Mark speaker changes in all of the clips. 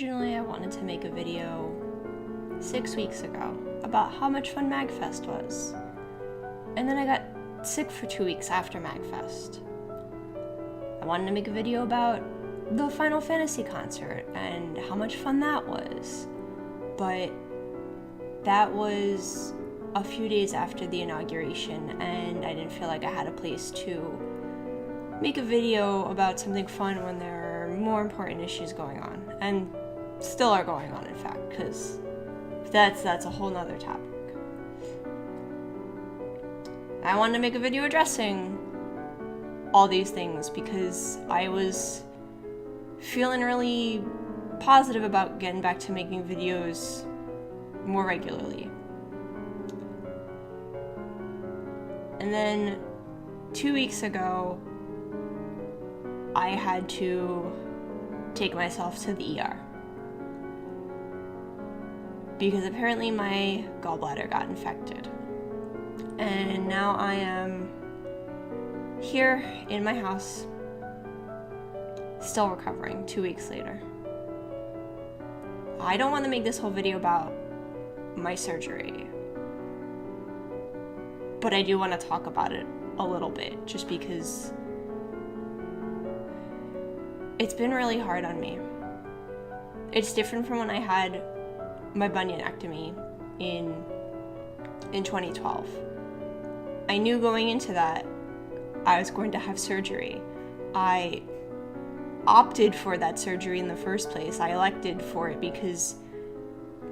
Speaker 1: Originally, I wanted to make a video 6 weeks ago about how much fun MagFest was. And then I got sick for 2 weeks after MagFest. I wanted to make a video about the Final Fantasy concert and how much fun that was. But that was a few days after the inauguration, and I didn't feel like I had a place to make a video about something fun when there are more important issues going on, and still are going on, in fact, because that's a whole nother topic. I wanted to make a video addressing all these things because I was feeling really positive about getting back to making videos more regularly. And then 2 weeks ago, I had to take myself to the ER because apparently my gallbladder got infected. And now I am here in my house, still recovering 2 weeks later. I don't want to make this whole video about my surgery, but I do want to talk about it a little bit, just because it's been really hard on me. It's different from when I had my bunionectomy in 2012. I knew going into that I was going to have surgery. I opted for that surgery in the first place. I elected for it because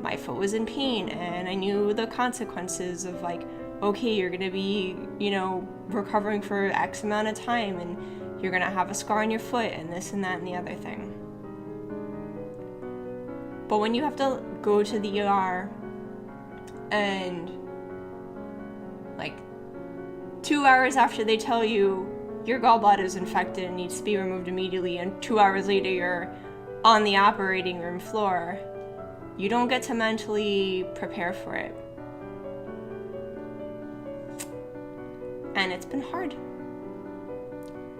Speaker 1: my foot was in pain and I knew the consequences of, like, okay, you're gonna be, recovering for X amount of time and you're gonna have a scar on your foot and this and that and the other thing. But when you have to go to the ER and 2 hours after they tell you your gallbladder is infected and needs to be removed immediately, and 2 hours later you're on the operating room floor, you don't get to mentally prepare for it. And it's been hard.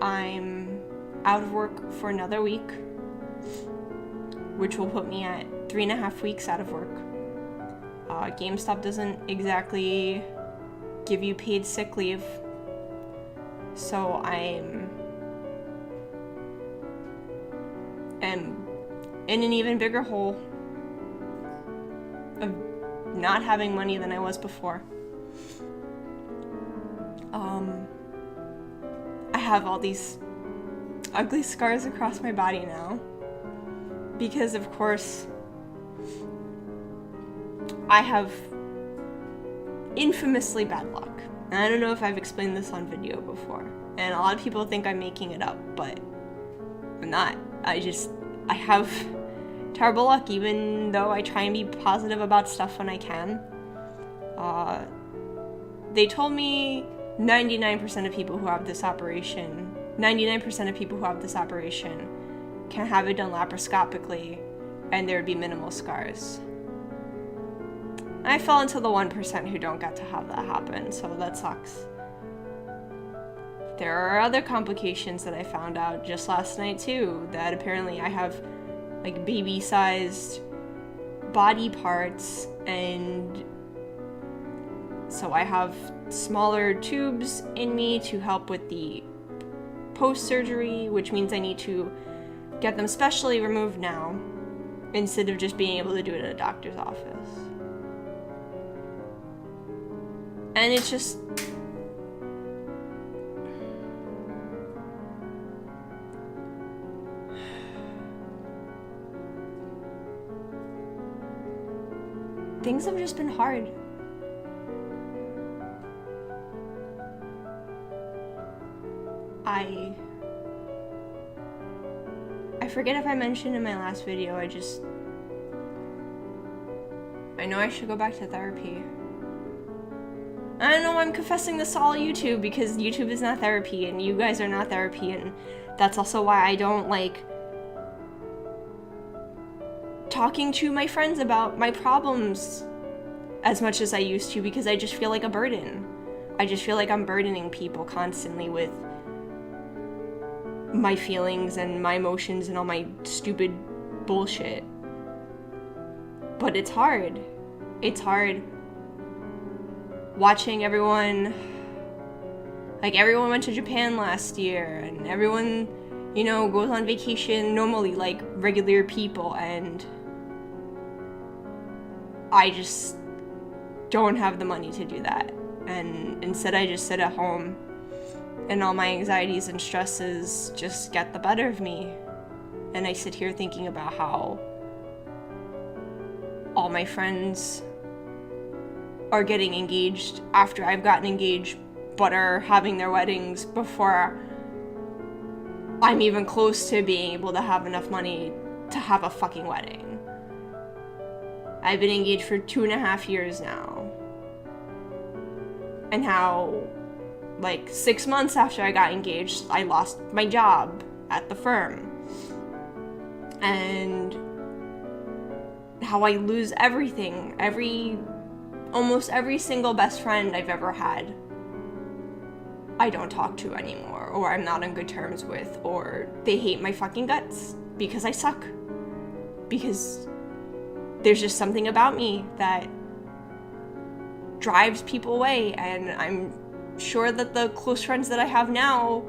Speaker 1: I'm out of work for another week, which will put me at 3.5 weeks out of work. GameStop doesn't exactly give you paid sick leave, so I'm in an even bigger hole of not having money than I was before. I have all these ugly scars across my body now because, of course, I have infamously bad luck. And I don't know if I've explained this on video before, and a lot of people think I'm making it up, but I'm not. I have terrible luck, even though I try and be positive about stuff when I can. They told me 99% of people who have this operation can have it done laparoscopically, and there would be minimal scars. I fell into the 1% who don't get to have that happen, so that sucks. There are other complications that I found out just last night too, that apparently I have baby-sized body parts, and so I have smaller tubes in me to help with the post-surgery, which means I need to get them specially removed now instead of just being able to do it at a doctor's office. And it's just... things have just been hard. I forget if I mentioned in my last video, I know I should go back to therapy. I don't know why I'm confessing this to all YouTube, because YouTube is not therapy, and you guys are not therapy, and that's also why I don't like talking to my friends about my problems as much as I used to, because I just feel like a burden. I just feel like I'm burdening people constantly with my feelings and my emotions and all my stupid bullshit. But it's hard. It's hard watching everyone, like everyone went to Japan last year and everyone, you know, goes on vacation normally like regular people, and I just don't have the money to do that. And instead I just sit at home and all my anxieties and stresses just get the better of me. And I sit here thinking about how all my friends are getting engaged after I've gotten engaged, but are having their weddings before I'm even close to being able to have enough money to have a fucking wedding. I've been engaged for 2.5 years now. And how, like, 6 months after I got engaged, I lost my job at the firm. And how I lose everything, almost every single best friend I've ever had, I don't talk to anymore, or I'm not on good terms with, or they hate my fucking guts because I suck. Because there's just something about me that drives people away, and I'm sure that the close friends that I have now,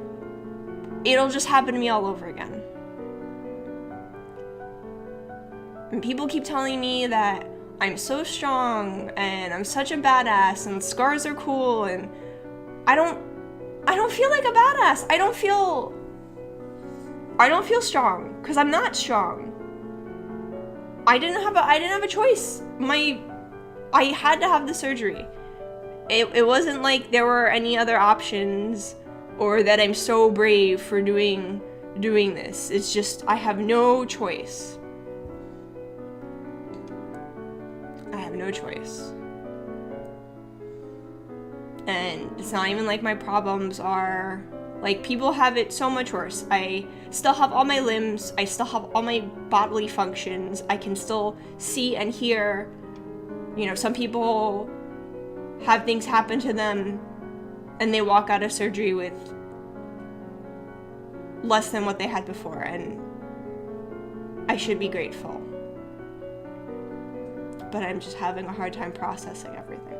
Speaker 1: it'll just happen to me all over again. And people keep telling me that I'm so strong and I'm such a badass and scars are cool, and I don't feel like a badass. I don't feel strong because I'm not strong. I didn't have a choice. I had to have the surgery. It wasn't like there were any other options or that I'm so brave for doing this. It's just I have no choice. I have no choice. And it's not even like my problems are, like, people have it so much worse. I still have all my limbs. I still have all my bodily functions. I can still see and hear. You know, some people have things happen to them and they walk out of surgery with less than what they had before, and I should be grateful. But I'm just having a hard time processing everything.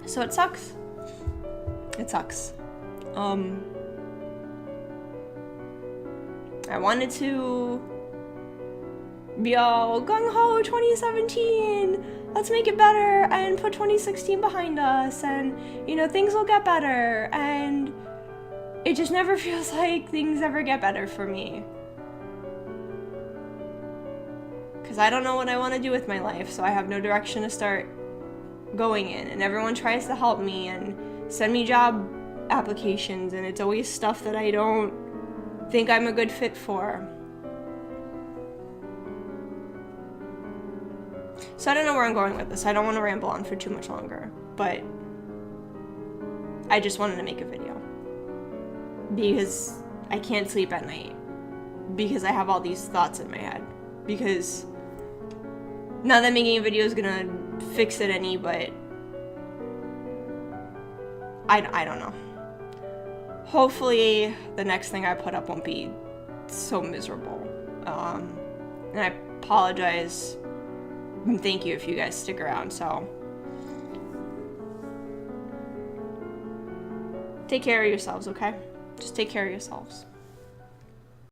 Speaker 1: So it sucks. It sucks. I wanted to be all gung-ho 2017, let's make it better and put 2016 behind us, and, you know, things will get better, and it just never feels like things ever get better for me. Because I don't know what I want to do with my life, so I have no direction to start going in, and everyone tries to help me and send me job applications, and it's always stuff that I don't think I'm a good fit for. So I don't know where I'm going with this. I don't want to ramble on for too much longer, but I just wanted to make a video because I can't sleep at night because I have all these thoughts in my head, because not that making a video is gonna fix it any, but I don't know. Hopefully the next thing I put up won't be so miserable. And I apologize. Thank you if you guys stick around. So take care of yourselves, okay? Just take care of yourselves.